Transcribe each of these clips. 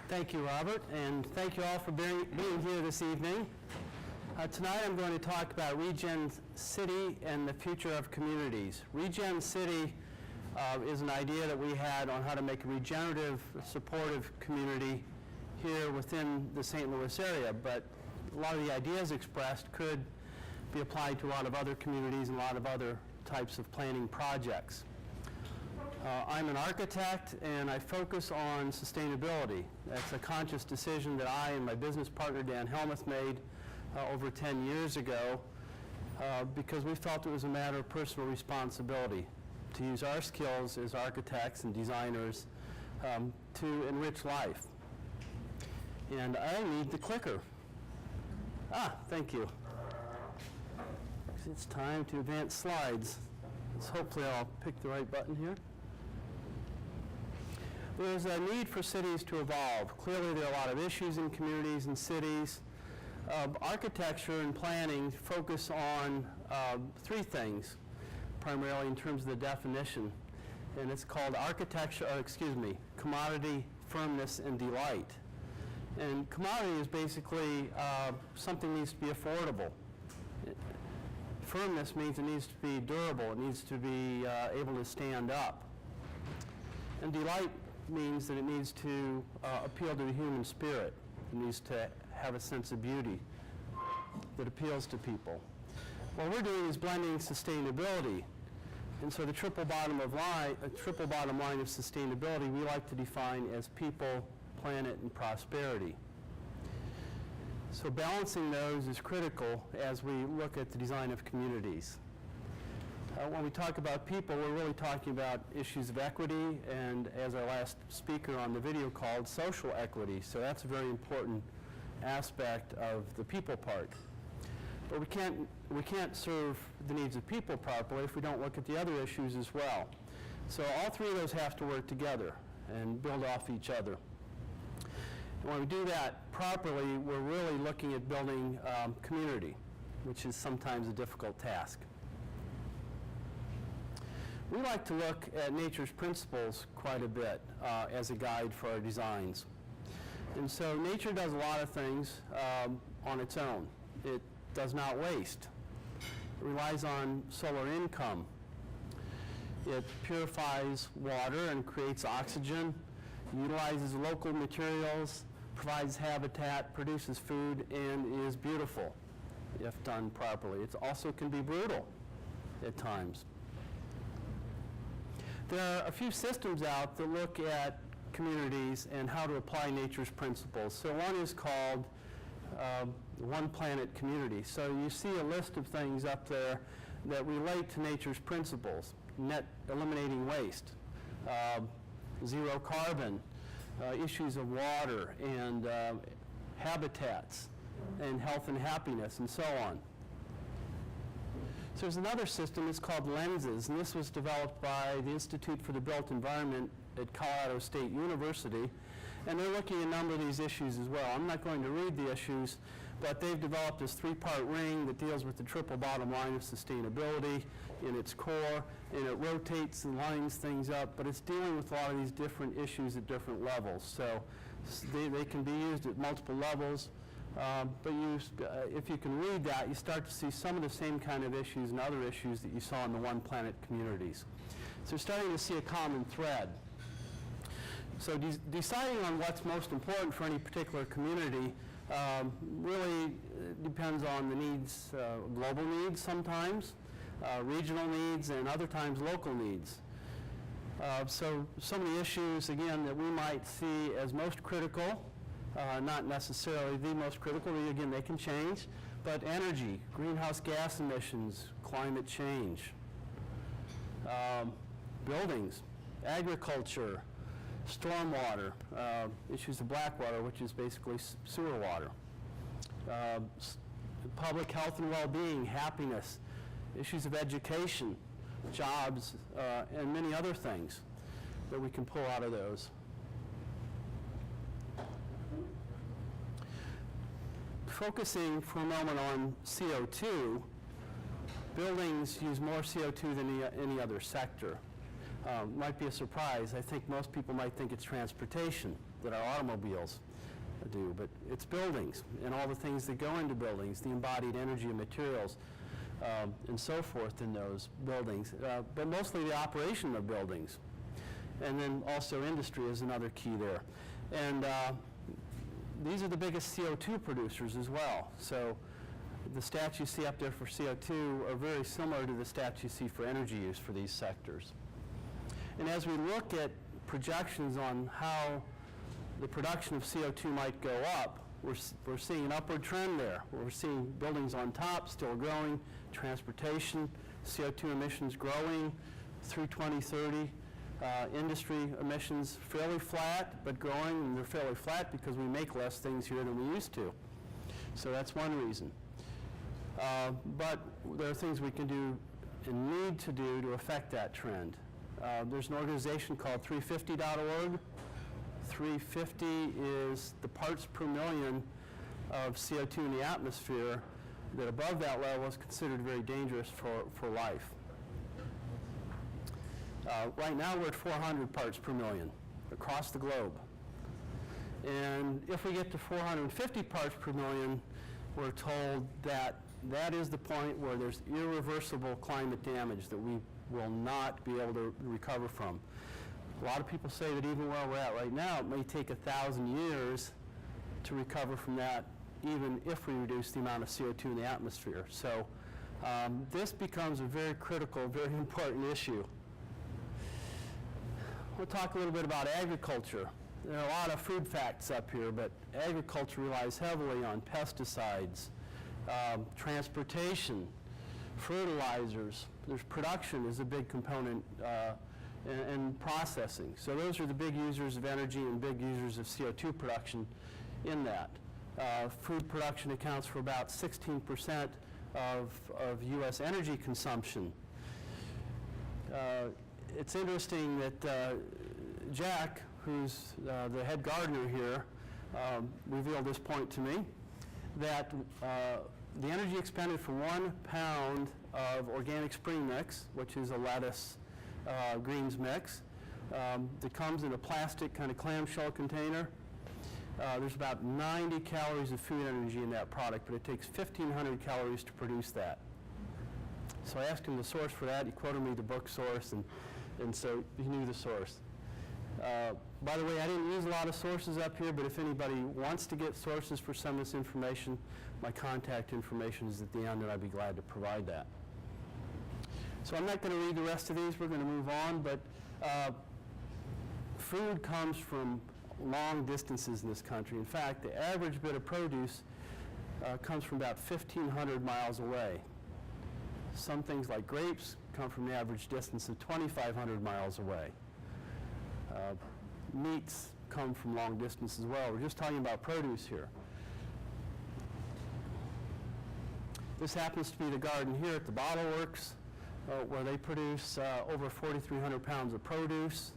Thank you, Robert, and thank you all for being here this evening. Tonight I'm going to talk about Regen City and the future of communities. Regen City is an idea that we had on how to make a regenerative, supportive community here within the St. Louis area, but a lot of the ideas expressed could be applied to a lot of other communities and a lot of other types of planning projects. I'm an architect and I focus on sustainability. That's a conscious decision that I and my business partner Dan Helmuth made over 10 years ago because we felt it was a matter of personal responsibility to use our skills as architects and designers to enrich life. And I need the clicker. Thank you. It's time to advance slides. So hopefully I'll pick the right button here. There's a need for cities to evolve. Clearly there are a lot of issues in communities and cities. Architecture and planning focus on three things, primarily in terms of the definition. And it's called commodity, firmness, and delight. And commodity is basically something needs to be affordable. Firmness means it needs to be durable. It needs to be able to stand up. And delight means that it needs to appeal to the human spirit. It needs to have a sense of beauty that appeals to people. What we're doing is blending sustainability. And so the triple bottom line of sustainability we like to define as people, planet, and prosperity. So balancing those is critical as we look at the design of communities. When we talk about people, we're really talking about issues of equity and, as our last speaker on the video called, social equity. So that's a very important aspect of the people part. But we can't serve the needs of people properly if we don't look at the other issues as well. So all three of those have to work together and build off each other. When we do that properly, we're really looking at building community, which is sometimes a difficult task. We like to look at nature's principles quite a bit as a guide for our designs. And so nature does a lot of things on its own. It does not waste. It relies on solar income. It purifies water and creates oxygen, utilizes local materials, provides habitat, produces food, and is beautiful if done properly. It also can be brutal at times. There are a few systems out that look at communities and how to apply nature's principles. So one is called One Planet Community. So you see a list of things up there that relate to nature's principles: eliminating waste, zero carbon, issues of water and habitats and health and happiness and so on. So there's another system, it's called Lenses, and this was developed by the Institute for the Built Environment at Colorado State University, and they're looking at a number of these issues as well. I'm not going to read the issues, but they've developed this three-part ring that deals with the triple bottom line of sustainability in its core, and it rotates and lines things up, but it's dealing with a lot of these different issues at different levels. So they can be used at multiple levels, but if you can read that, you start to see some of the same kind of issues and other issues that you saw in the One Planet communities. So you're starting to see a common thread. So deciding on what's most important for any particular community really depends on the needs, global needs sometimes, regional needs, and other times local needs. So some of the issues, again, that we might see as most critical, not necessarily the most critical, again, they can change, but energy, greenhouse gas emissions, climate change, buildings, agriculture, stormwater, issues of black water, which is basically sewer water, public health and well-being, happiness, issues of education, jobs, and many other things that we can pull out of those. Focusing for a moment on CO2, buildings use more CO2 than any other sector. Might be a surprise. I think most people might think it's transportation that our automobiles do, but it's buildings and all the things that go into buildings, the embodied energy and materials, and so forth in those buildings, but mostly the operation of buildings. And then also industry is another key there. And these are the biggest CO2 producers as well. So the stats you see up there for CO2 are very similar to the stats you see for energy use for these sectors. And as we look at projections on how the production of CO2 might go up, we're seeing an upward trend there. We're seeing buildings on top still growing, transportation, CO2 emissions growing through 2030, industry emissions fairly flat but growing, and they're fairly flat because we make less things here than we used to. So that's one reason. But there are things we can do and need to do to affect that trend. There's an organization called 350.org. 350 is the parts per million of CO2 in the atmosphere that above that level is considered very dangerous for life. Right now we're at 400 parts per million across the globe. And if we get to 450 parts per million, we're told that that is the point where there's irreversible climate damage that we will not be able to recover from. A lot of people say that even where we're at right now, it may take 1,000 years to recover from that, even if we reduce the amount of CO2 in the atmosphere. So this becomes a very critical, very important issue. We'll talk a little bit about agriculture. There are a lot of food facts up here, but agriculture relies heavily on pesticides, transportation, fertilizers. There's production is a big component, and processing. So those are the big users of energy and big users of CO2 production in that. Food production accounts for about 16% of U.S. energy consumption. It's interesting that Jack, who's the head gardener here, revealed this point to me, that the energy expended for 1 pound of organic spring mix, which is a lettuce greens mix, that comes in a plastic kind of clamshell container. There's about 90 calories of food energy in that product, but it takes 1,500 calories to produce that. So I asked him the source for that. He quoted me the book source, and so he knew the source. By the way, I didn't use a lot of sources up here, but if anybody wants to get sources for some of this information, my contact information is at the end, and I'd be glad to provide that. So I'm not going to read the rest of these. We're going to move on, but food comes from long distances in this country. In fact, the average bit of produce comes from about 1,500 miles away. Some things like grapes come from the average distance of 2,500 miles away. Meats come from long distance as well. We're just talking about produce here. This happens to be the garden here at the Bottleworks, where they produce over 4,300 pounds of produce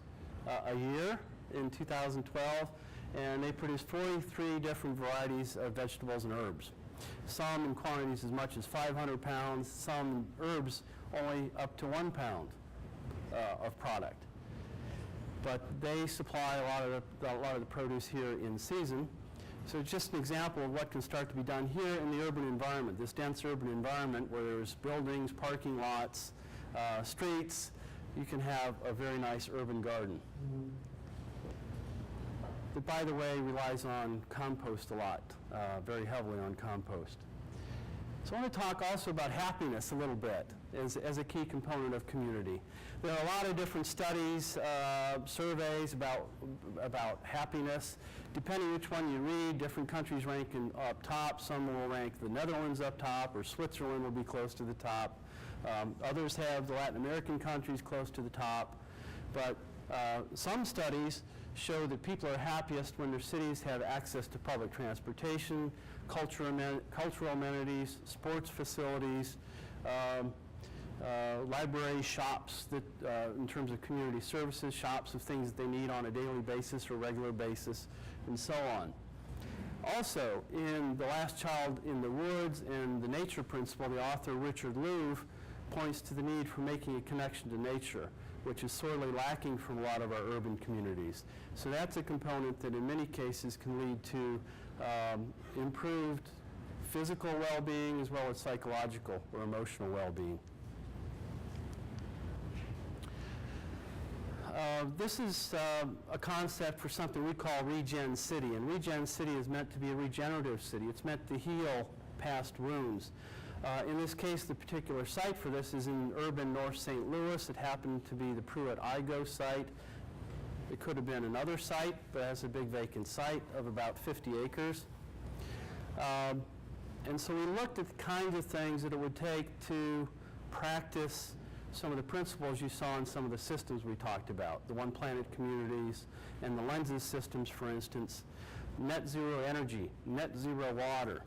a year in 2012, and they produce 43 different varieties of vegetables and herbs. Some in quantities as much as 500 pounds, some herbs only up to 1 pound of product. But they supply a lot of the produce here in season. So just an example of what can start to be done here in the urban environment, this dense urban environment where there's buildings, parking lots, streets. You can have a very nice urban garden. That, by the way, relies on compost a lot, very heavily on compost. So I want to talk also about happiness a little bit as a key component of community. There are a lot of different studies, surveys about happiness. Depending which one you read, different countries rank up top. Some will rank the Netherlands up top, or Switzerland will be close to the top. Others have the Latin American countries close to the top. But some studies show that people are happiest when their cities have access to public transportation, cultural amenities, sports facilities, library shops that, in terms of community services, shops of things that they need on a daily basis or regular basis, and so on. Also, in The Last Child in the Woods and the Nature Principle, the author Richard Louv points to the need for making a connection to nature. which is sorely lacking from a lot of our urban communities. So that's a component that in many cases can lead to improved physical well-being as well as psychological or emotional well-being. This is a concept for something we call Regen City, and Regen City is meant to be a regenerative city. It's meant to heal past wounds. In this case, the particular site for this is in urban North St. Louis. It happened to be the Pruitt-Igoe site. It could have been another site, but it has a big vacant site of about 50 acres. And so we looked at the kinds of things that it would take to practice some of the principles you saw in some of the systems we talked about, the One Planet communities and the lenses systems, for instance, net zero energy, net zero water.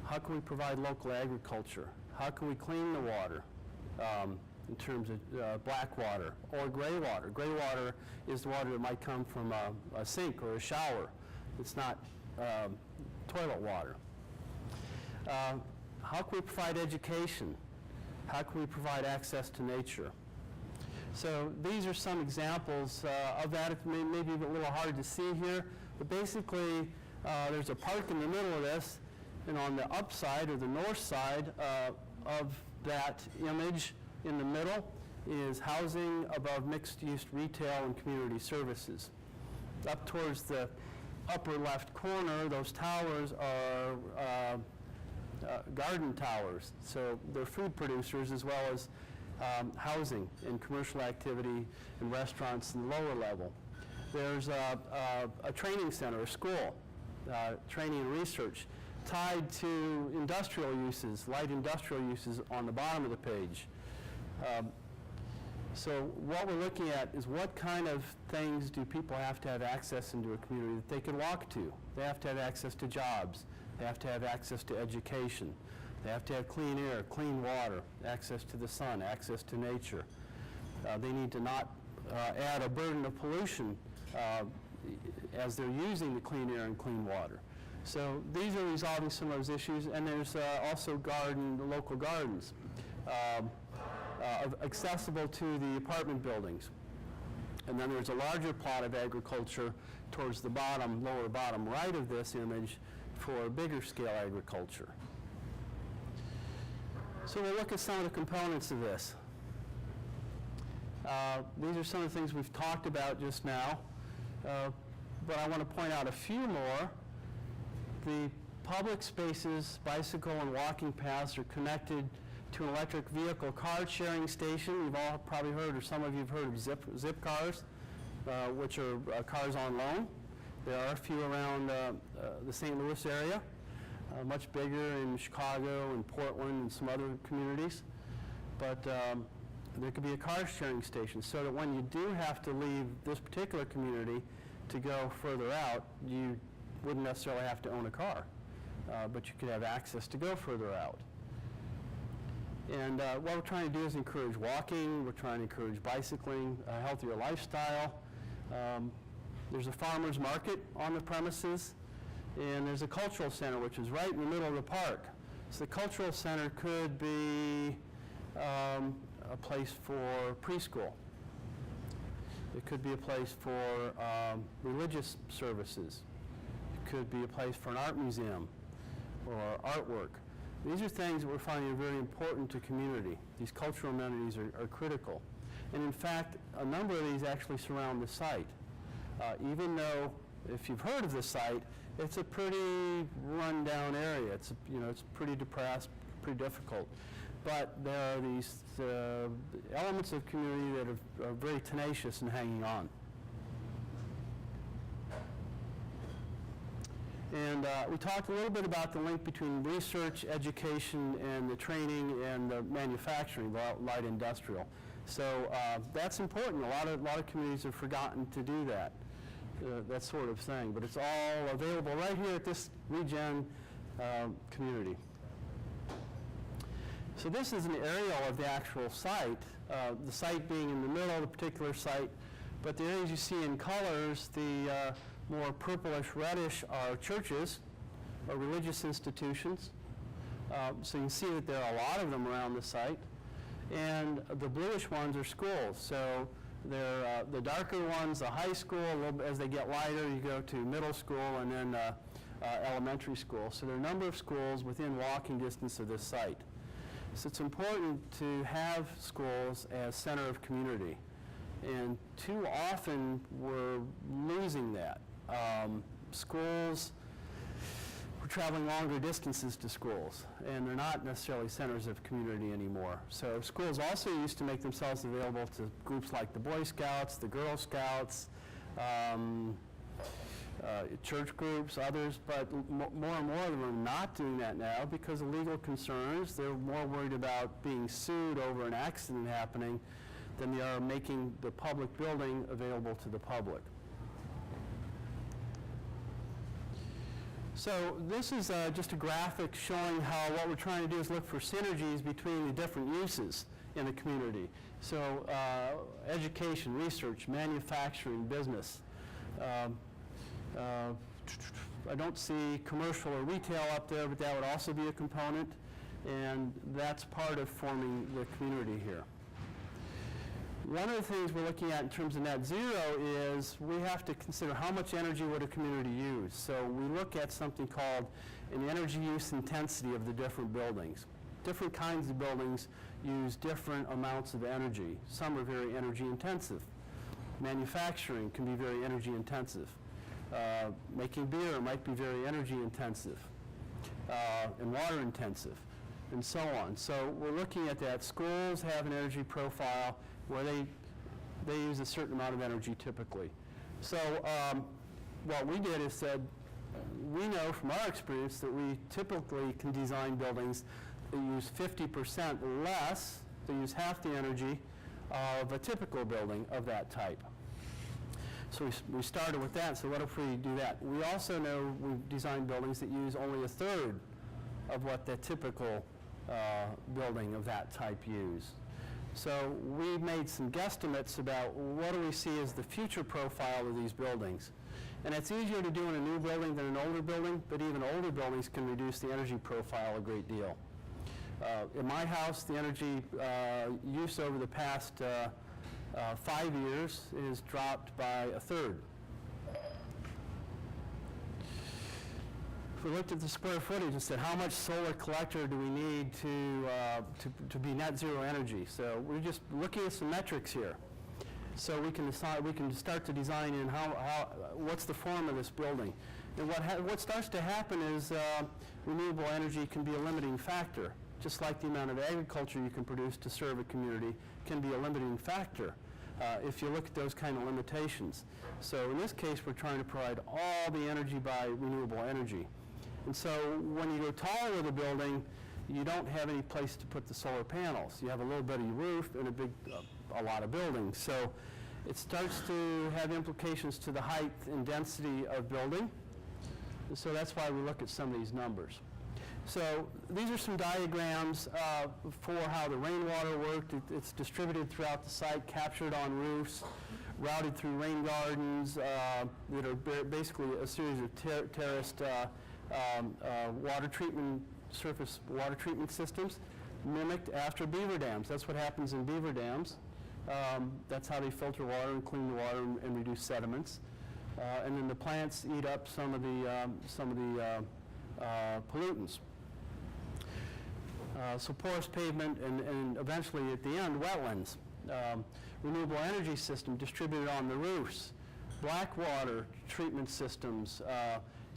How can we provide local agriculture? How can we clean the water in terms of black water or gray water? Gray water is the water that might come from a sink or a shower. It's not toilet water. How can we provide education? How can we provide access to nature? So these are some examples of that. It may be a little hard to see here, but basically there's a park in the middle of this, and on the upside or the north side of that image in the middle is housing above mixed-use retail and community services. Up towards the upper left corner, those towers are garden towers, so they're food producers as well as housing and commercial activity and restaurants in the lower level. There's a training center, a school, training and research tied to industrial uses, light industrial uses on the bottom of the page. So what we're looking at is what kind of things do people have to have access into a community that they can walk to. They have to have access to jobs. They have to have access to education. They have to have clean air, clean water, access to the sun, access to nature. They need to not add a burden of pollution as they're using the clean air and clean water. So these are resolving some of those issues, and there's also local gardens accessible to the apartment buildings. And then there's a larger plot of agriculture towards the lower bottom right of this image for bigger scale agriculture. So we'll look at some of the components of this. These are some of the things we've talked about just now, but I want to point out a few more. The public spaces, bicycle and walking paths are connected to an electric vehicle car sharing station. You've all probably heard, or some of you have heard of zip cars, which are cars on loan. There are a few around the St. Louis area, much bigger in Chicago and Portland and some other communities. But there could be a car sharing station so that when you do have to leave this particular community to go further out, you wouldn't necessarily have to own a car, but you could have access to go further out. And what we're trying to do is encourage walking. We're trying to encourage bicycling, a healthier lifestyle. There's a farmer's market on the premises, and there's a cultural center, which is right in the middle of the park. So the cultural center could be a place for preschool. It could be a place for religious services. It could be a place for an art museum or artwork. These are things that we're finding are very important to community. These cultural amenities are critical. And in fact, a number of these actually surround the site. Even though, if you've heard of the site, it's a pretty run-down area. It's pretty depressed, pretty difficult. But there are these elements of community that are very tenacious and hanging on. And we talked a little bit about the link between research, education, and the training and the manufacturing, light industrial. So that's important. A lot of communities have forgotten to do that sort of thing. But it's all available right here at this Regen community. So this is an aerial of the actual site, the site being in the middle of the particular site. But the areas you see in colors, the more purplish reddish are churches or religious institutions. So you can see that there are a lot of them around the site. And the bluish ones are schools. So The darker ones, the high school, as they get lighter, you go to middle school and then elementary school. So there are a number of schools within walking distance of this site. So it's important to have schools as center of community. And too often we're losing that. Schools, we're traveling longer distances to schools, and they're not necessarily centers of community anymore. So schools also used to make themselves available to groups like the Boy Scouts, the Girl Scouts, church groups, others, but more and more of them are not doing that now because of legal concerns. They're more worried about being sued over an accident happening than they are making the public building available to the public. So this is just a graphic showing how what we're trying to do is look for synergies between the different uses in the community. So education, research, manufacturing, business. I don't see commercial or retail up there, but that would also be a component, and that's part of forming the community here. One of the things we're looking at in terms of net zero is we have to consider how much energy would a community use. So we look at something called an energy use intensity of the different buildings. Different kinds of buildings use different amounts of energy. Some are very energy intensive. Manufacturing can be very energy intensive. Making beer might be very energy intensive and water intensive, and so on. So we're looking at that. Schools have an energy profile where they use a certain amount of energy typically. So what we did is said, we know from our experience that we typically can design buildings that use 50% less, they use half the energy of a typical building of that type. So we started with that, so what if we do that? We also know we've designed buildings that use only a third of what the typical building of that type use. So we made some guesstimates about what do we see as the future profile of these buildings. And it's easier to do in a new building than an older building, but even older buildings can reduce the energy profile a great deal. In my house, the energy use over the past 5 years is dropped by a third. If we looked at the square footage and said, how much solar collector do we need to be net zero energy? So we're just looking at some metrics here. So we can decide, we can start to design in what's the form of this building. And what starts to happen is renewable energy can be a limiting factor. Just like the amount of agriculture you can produce to serve a community can be a limiting factor if you look at those kind of limitations. So in this case, we're trying to provide all the energy by renewable energy. And so when you go taller with a building, you don't have any place to put the solar panels. You have a little bitty roof and a lot of buildings. So it starts to have implications to the height and density of building. And so that's why we look at some of these numbers. So these are some diagrams for how the rainwater worked. It's distributed throughout the site, captured on roofs, routed through rain gardens that are basically a series of terraced water treatment, surface water treatment systems, mimicked after beaver dams. That's what happens in beaver dams. That's how they filter water and clean the water and reduce sediments. And then the plants eat up some of the pollutants. So porous pavement and eventually at the end, wetlands. Renewable energy system distributed on the roofs. Black water treatment systems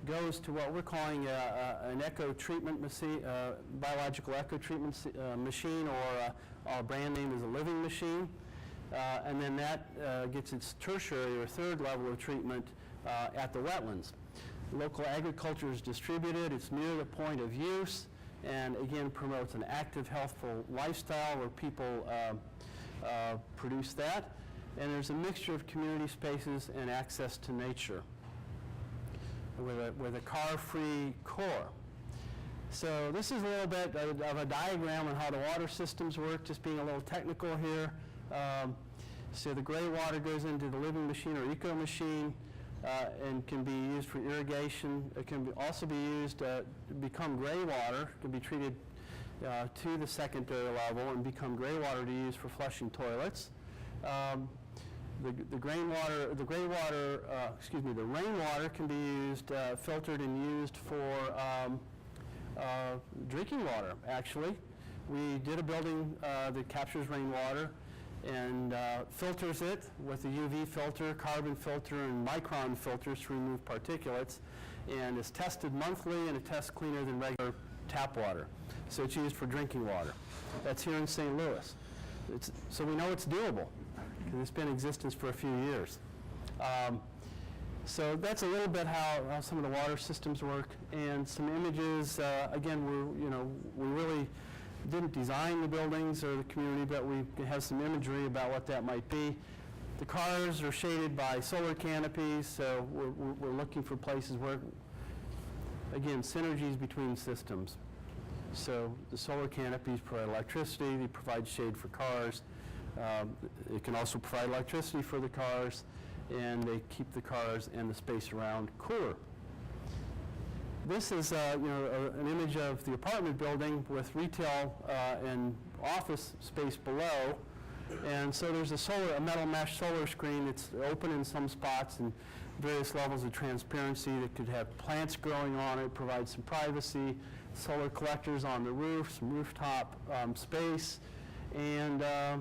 goes to what we're calling an echo treatment machine, biological echo treatment machine, or our brand name is a living machine. And then that gets its tertiary or third level of treatment at the wetlands. Local agriculture is distributed. It's near the point of use, and again promotes an active, healthful lifestyle where people produce that. And there's a mixture of community spaces and access to nature with a car-free core. So this is a little bit of a diagram on how the water systems work, just being a little technical here. So the gray water goes into the living machine or eco machine and can be used for irrigation. It can also be used to become gray water. It can be treated to the secondary level and become gray water to use for flushing toilets. the rainwater can be used, filtered and used for drinking water, actually. We did a building that captures rainwater and filters it with a UV filter, carbon filter, and micron filters to remove particulates, and is tested monthly, and it tests cleaner than regular tap water. So it's used for drinking water. That's here in St. Louis. So we know it's doable, because it's been in existence for a few years. So that's a little bit how some of the water systems work, and some images. Again, we really didn't design the buildings or the community, but we have some imagery about what that might be. The cars are shaded by solar canopies, so we're looking for places where, again, synergies between systems. So the solar canopies provide electricity, they provide shade for cars. It can also provide electricity for the cars, and they keep the cars and the space around cooler. This is an image of the apartment building with retail and office space below. And so there's a metal mesh solar screen that's open in some spots and various levels of transparency that could have plants growing on it, provide some privacy, solar collectors on the roof, some rooftop space, and it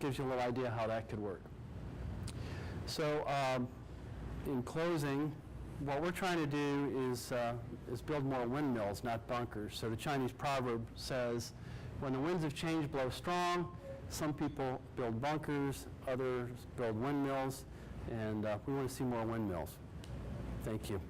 gives you a little idea how that could work. So in closing, what we're trying to do is build more windmills, not bunkers. So the Chinese proverb says, when the winds of change blow strong, some people build bunkers, others build windmills, and we want to see more windmills. Thank you.